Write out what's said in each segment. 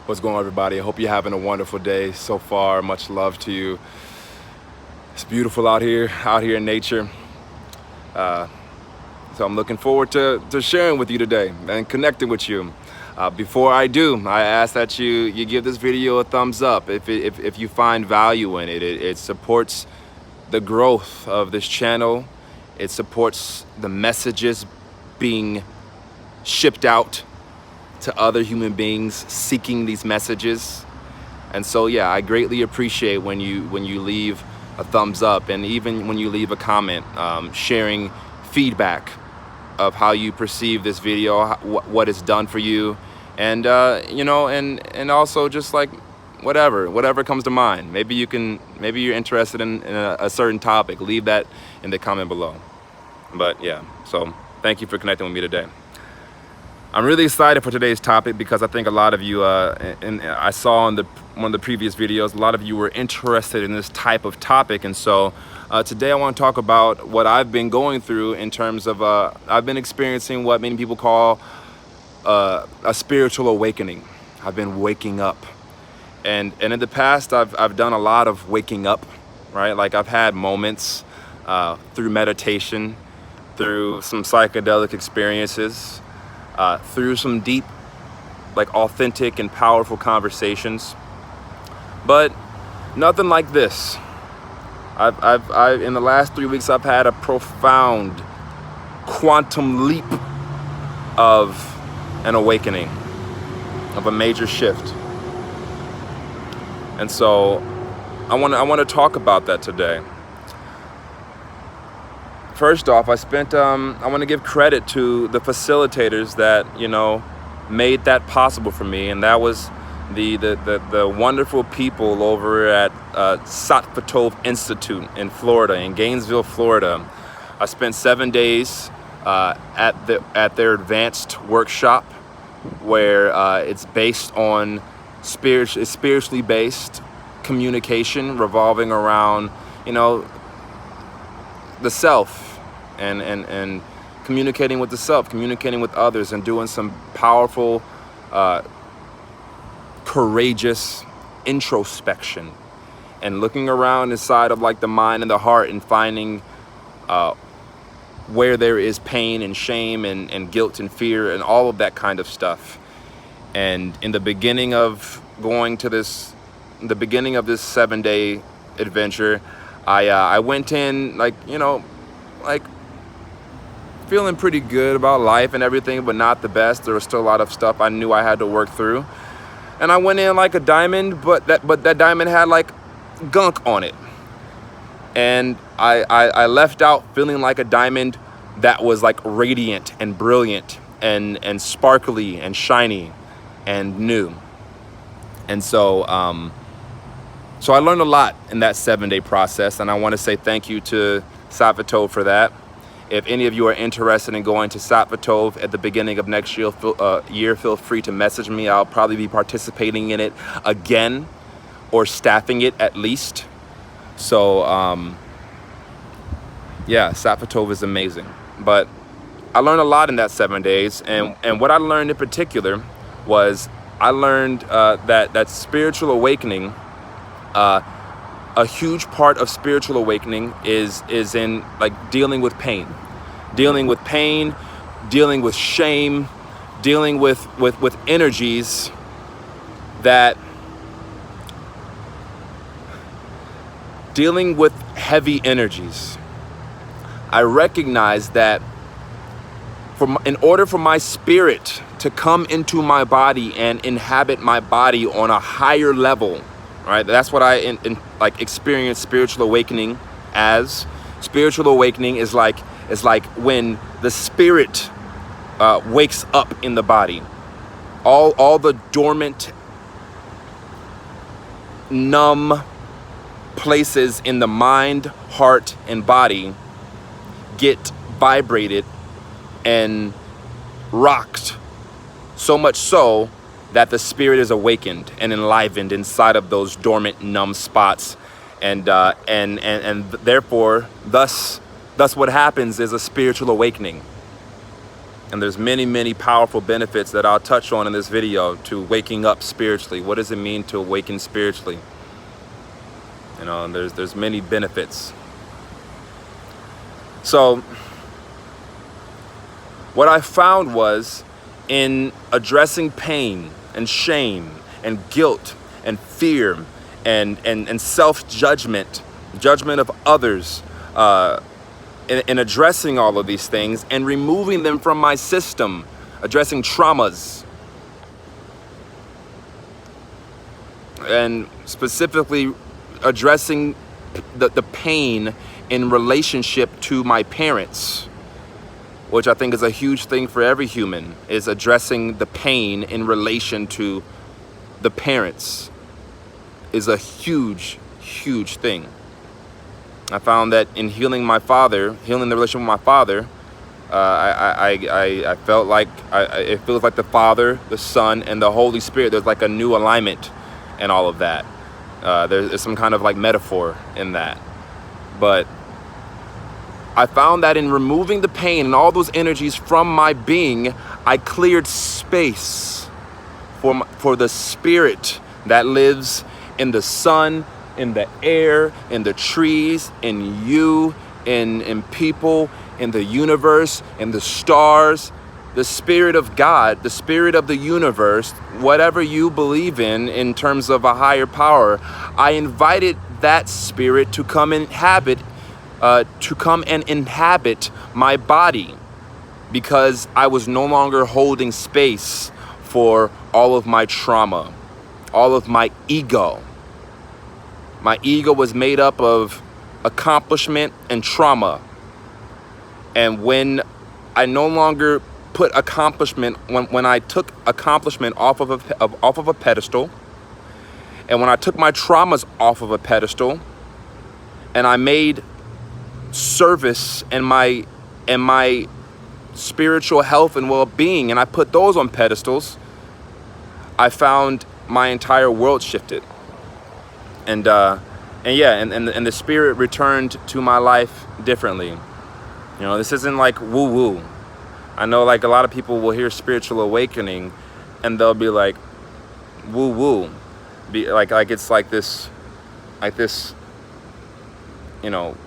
What's going on, everybody? I hope you're having a wonderful day so far. Much love to you. It's beautiful out here in nature. So I'm looking forward to sharing with you today and connecting with you. Before I do, I ask that you give this video a thumbs up if you find value in it. It supports the growth of this channel. It supports the messages being shipped out to other human beings seeking these messages. And so yeah, I greatly appreciate when you leave a thumbs up, and even when you leave a comment sharing feedback of how you perceive this video, what it's done for you, and and also just like whatever comes to mind. Maybe you're interested in a certain topic. Leave that in the comment below. But yeah, so thank you for connecting with me today. I'm really excited for today's topic because I think a lot of you, and I saw in one of the previous videos, a lot of you were interested in this type of topic. And so today I want to talk about what I've been going through in terms of, I've been experiencing what many people call a spiritual awakening. I've been waking up. And in the past, I've done a lot of waking up, right? Like I've had moments through meditation, through some psychedelic experiences, through some deep, like authentic and powerful conversations, but nothing like this. I've in the last 3 weeks, I've had a profound quantum leap of an awakening, of a major shift. And so I want to talk about that today. First off, I want to give credit to the facilitators that, made that possible for me. And that was the wonderful people over at Sattva Tov Institute in Florida, in Gainesville, Florida. I spent 7 days at their advanced workshop where it's based on spiritually based communication revolving around, the self and communicating with the self, communicating with others, and doing some powerful, courageous introspection and looking around inside of like the mind and the heart and finding where there is pain and shame and guilt and fear and all of that kind of stuff. And in the beginning of this 7-day adventure, I went in like feeling pretty good about life and everything, but not the best. There was still a lot of stuff I knew I had to work through. And I went in like a diamond, but that diamond had like gunk on it. And I left out feeling like a diamond that was like radiant and brilliant and sparkly and shiny and new. And so I learned a lot in that 7-day process, and I want to say thank you to Sattva Tov for that. If any of you are interested in going to Sattva Tov at the beginning of next year, feel free to message me. I'll probably be participating in it again, or staffing it at least. So yeah, Sattva Tov is amazing. But I learned a lot in that 7 days, and what I learned in particular was I learned that spiritual awakening, a huge part of spiritual awakening is in like dealing with pain, dealing with shame, dealing with energies dealing with heavy energies. I recognize that in order for my spirit to come into my body and inhabit my body on a higher level, right? That's what I experience spiritual awakening as. Spiritual awakening is like when the spirit wakes up in the body. All the dormant, numb places in the mind, heart, and body get vibrated and rocked, so much so that the spirit is awakened and enlivened inside of those dormant, numb spots, and therefore, thus what happens is a spiritual awakening. And there's many, many powerful benefits that I'll touch on in this video to waking up spiritually. What does it mean to awaken spiritually? You know, and there's many benefits. So what I found was, in addressing pain and shame and guilt and fear and self-judgment, judgment of others, in addressing all of these things and removing them from my system, addressing traumas, and specifically addressing the pain in relationship to my parents, which I think is a huge thing for every human, is addressing the pain in relation to the parents is a huge, huge thing. I found that in healing my father, healing the relationship with my father, I felt like it feels like the Father, the Son, and the Holy Spirit. There's like a new alignment and all of that. There's some kind of like metaphor in that. But I found that in removing the pain and all those energies from my being, I cleared space for the spirit that lives in the sun, in the air, in the trees, in you, in people, in the universe, in the stars. The Spirit of God, the Spirit of the universe, whatever you believe in terms of a higher power, I invited that spirit to come and inhabit my body, because I was no longer holding space for all of my trauma, all of my ego. My ego was made up of accomplishment and trauma. And when I no longer put accomplishment, when I took accomplishment off of a pedestal, and when I took my traumas off of a pedestal, and I made service and my spiritual health and well-being, and I put those on pedestals, I found my entire world shifted. And the spirit returned to my life differently. You know, this isn't like woo-woo. I know like a lot of people will hear spiritual awakening and they'll be like, woo-woo. Like it's like this, you know,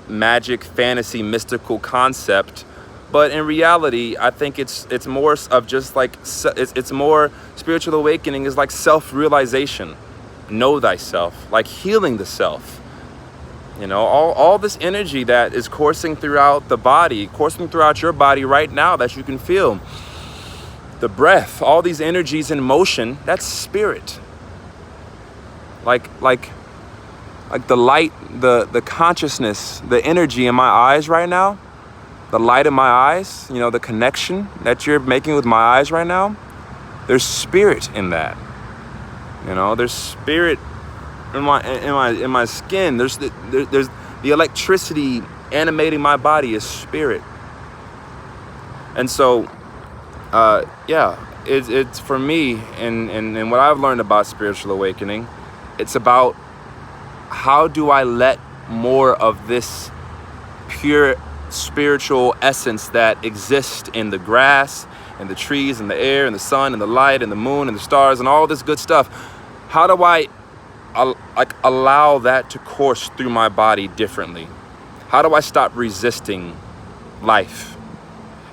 magic, fantasy, mystical concept. But in reality, I think it's more of just like, it's more, spiritual awakening is like self-realization. Know thyself, like healing the self. You know, all this energy that is coursing throughout the body, coursing throughout your body right now that you can feel. The breath, all these energies in motion, that's spirit. Like the light, the consciousness, the energy in my eyes right now, the light in my eyes, you know, the connection that you're making with my eyes right now, there's spirit in that. You know, there's spirit in my skin. There's the electricity animating my body is spirit. And so, it's for me, and what I've learned about spiritual awakening, it's about how do I let more of this pure spiritual essence that exists in the grass and the trees and the air and the sun and the light and the moon and the stars and all this good stuff. How do I allow that to course through my body differently? How do I stop resisting life?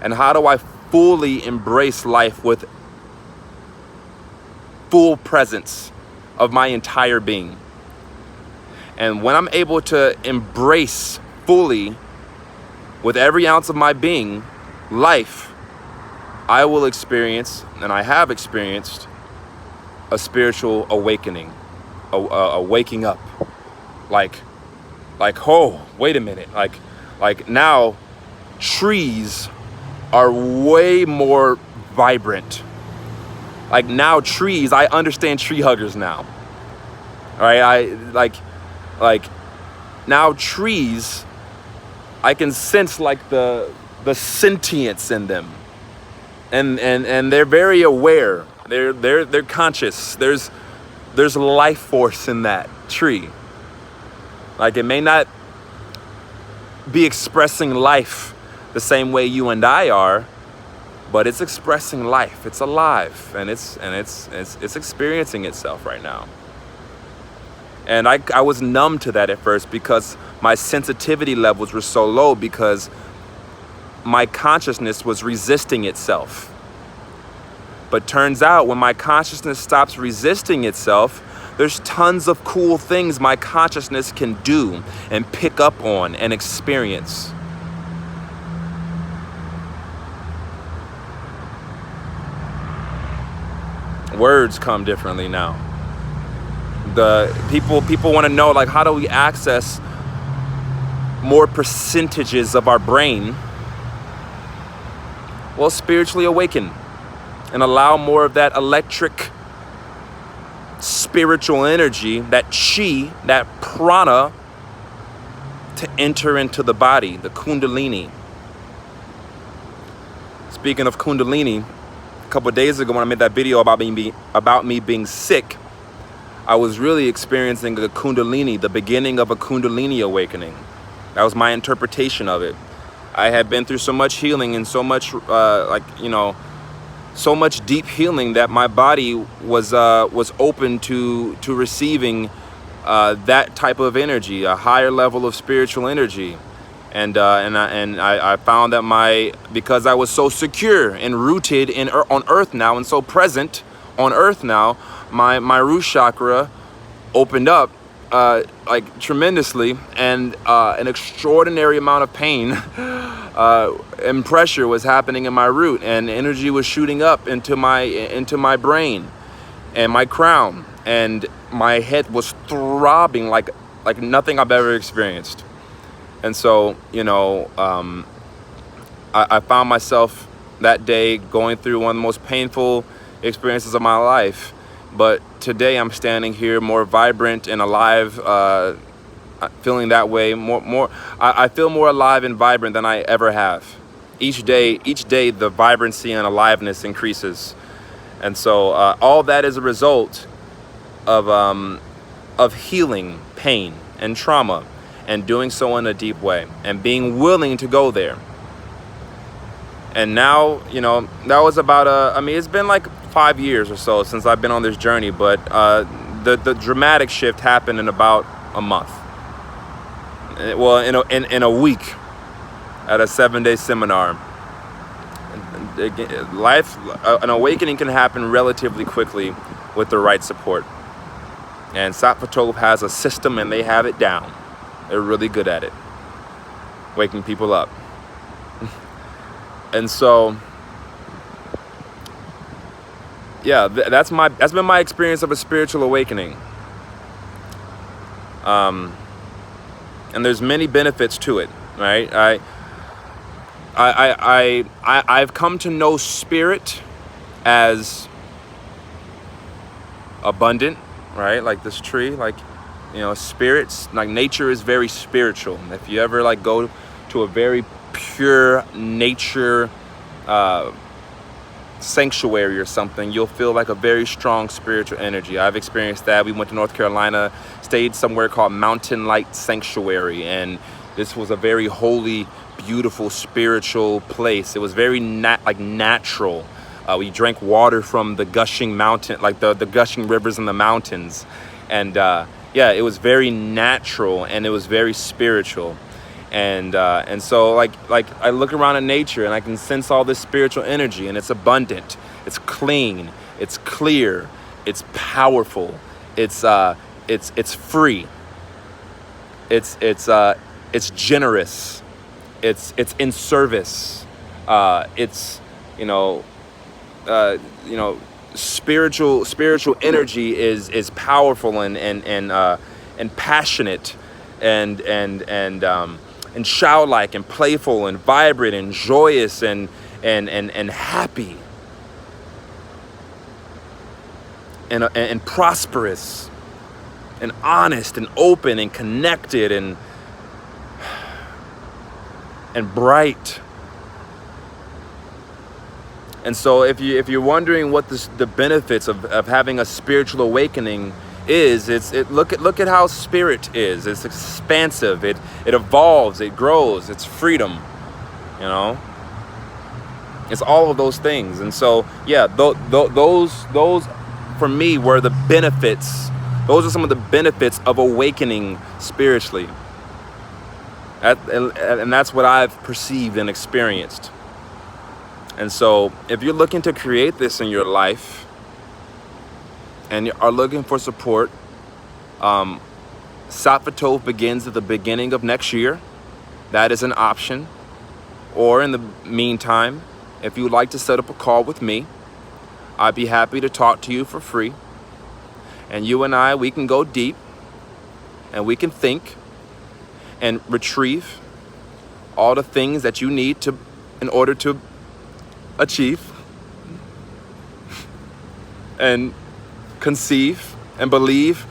And how do I fully embrace life with full presence of my entire being? And when I'm able to embrace fully with every ounce of my being life, I will experience, and I have experienced, a spiritual awakening, a waking up. Like, oh, wait a minute. Like now trees are way more vibrant. Like now trees, I understand tree huggers now. All right, I now trees, I can sense like the sentience in them. And they're very aware. They're conscious. There's life force in that tree. Like it may not be expressing life the same way you and I are, but it's expressing life. It's alive, and it's experiencing itself right now. And I was numb to that at first because my sensitivity levels were so low, because my consciousness was resisting itself. But turns out when my consciousness stops resisting itself, there's tons of cool things my consciousness can do and pick up on and experience. Words come differently now. The people want to know, like, how do we access more percentages of our brain? Well, spiritually awaken and allow more of that electric spiritual energy, that chi, that prana, to enter into the body, the kundalini. Speaking of kundalini, a couple of days ago when I made that video about me being sick, I was really experiencing a kundalini, the beginning of a kundalini awakening. That was my interpretation of it. I had been through so much healing and so much, so much deep healing that my body was open to receiving that type of energy, a higher level of spiritual energy. And I found that because I was so secure and rooted on earth now, and so present on earth now, my root chakra opened up like tremendously, and an extraordinary amount of pain and pressure was happening in my root, and energy was shooting up into my brain and my crown, and my head was throbbing like nothing I've ever experienced. And so, I found myself that day going through one of the most painful experiences of my life. But today I'm standing here more vibrant and alive, feeling that way. I feel more alive and vibrant than I ever have. Each day the vibrancy and aliveness increases. And so all that is a result of healing pain and trauma, and doing so in a deep way, and being willing to go there. And now, that was about it's been like 5 years or so since I've been on this journey, but the dramatic shift happened in about a month. Well, in a week at a 7-day seminar. An awakening can happen relatively quickly with the right support. And Sattva Tov has a system, and they have it down. They're really good at it, waking people up. And so, yeah, that's been my experience of a spiritual awakening. And there's many benefits to it, right? I've come to know spirit as abundant, right? Like this tree, spirits, like nature is very spiritual. If you ever go to a very pure nature sanctuary or something, you'll feel like a very strong spiritual energy. I've experienced that. We went to North Carolina, stayed somewhere called Mountain Light Sanctuary, and this was a very holy, beautiful, spiritual place. It was very natural. We drank water from the gushing mountain, like the gushing rivers in the mountains, and it was very natural, and it was very spiritual. And so I look around in nature, and I can sense all this spiritual energy, and it's abundant, it's clean, it's clear, it's powerful, it's free, it's generous, it's in service, spiritual energy is powerful and passionate and childlike and playful and vibrant and joyous and happy and prosperous and honest and open and connected and bright. And so if you're wondering what the benefits of having a spiritual awakening is, look at how spirit is. It's expansive, it evolves, it grows, it's freedom, It's all of those things. And so, yeah, those for me were the benefits. Those are some of the benefits of awakening spiritually. And that's what I've perceived and experienced. And so if you're looking to create this in your life and you are looking for support, Sappho begins at the beginning of next year. That is an option. Or in the meantime, if you would like to set up a call with me, I'd be happy to talk to you for free. And you and I, we can go deep and we can think and retrieve all the things that you need to in order to achieve and conceive and believe,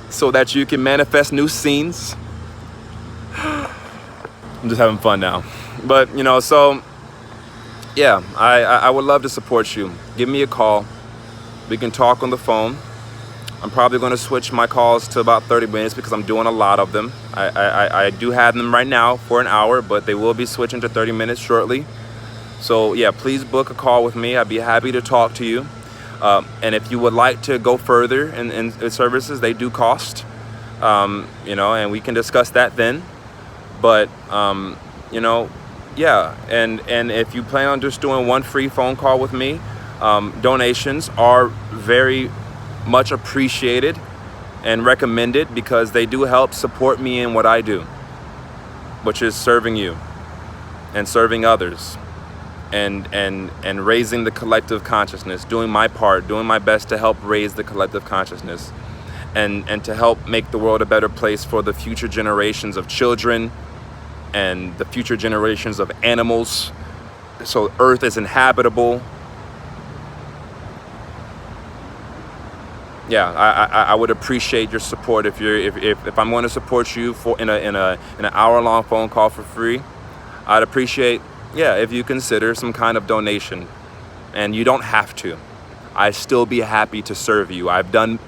so that you can manifest new scenes. I'm just having fun now. But, you know, so, yeah, I would love to support you. Give me a call. We can talk on the phone. I'm probably going to switch my calls to about 30 minutes because I'm doing a lot of them. I do have them right now for an hour, but they will be switching to 30 minutes shortly. So, yeah, please book a call with me. I'd be happy to talk to you. And if you would like to go further in services, they do cost, you know, and we can discuss that then. But, you know, yeah, and if you plan on just doing one free phone call with me, donations are very much appreciated and recommended because they do help support me in what I do, which is serving you and serving others. And raising the collective consciousness, doing my part, doing my best to help raise the collective consciousness and to help make the world a better place for the future generations of children and the future generations of animals, so Earth is inhabitable. Yeah, I would appreciate your support if I'm going to support you for in an hour-long phone call for free. I'd appreciate, yeah, if you consider some kind of donation. And you don't have to. I'd still be happy to serve you. I've done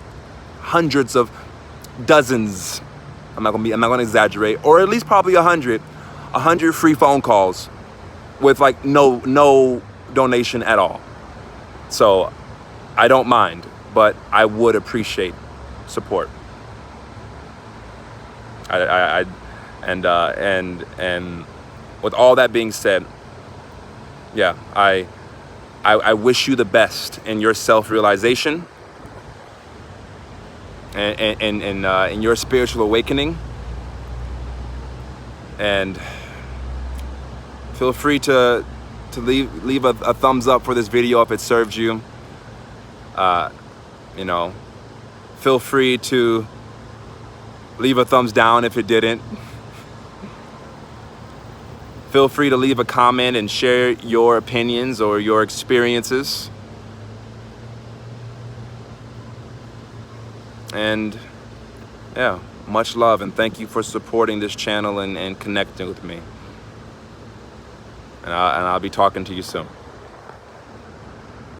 hundreds of dozens. I'm not gonna exaggerate, or at least probably 100 free phone calls with like no donation at all. So I don't mind, but I would appreciate support. And with all that being said, yeah, I wish you the best in your self-realization and in your spiritual awakening. And feel free to leave a thumbs up for this video if it served you. You know, feel free to leave a thumbs down if it didn't. Feel free to leave a comment and share your opinions or your experiences. And yeah, much love and thank you for supporting this channel and connecting with me. And I'll be talking to you soon.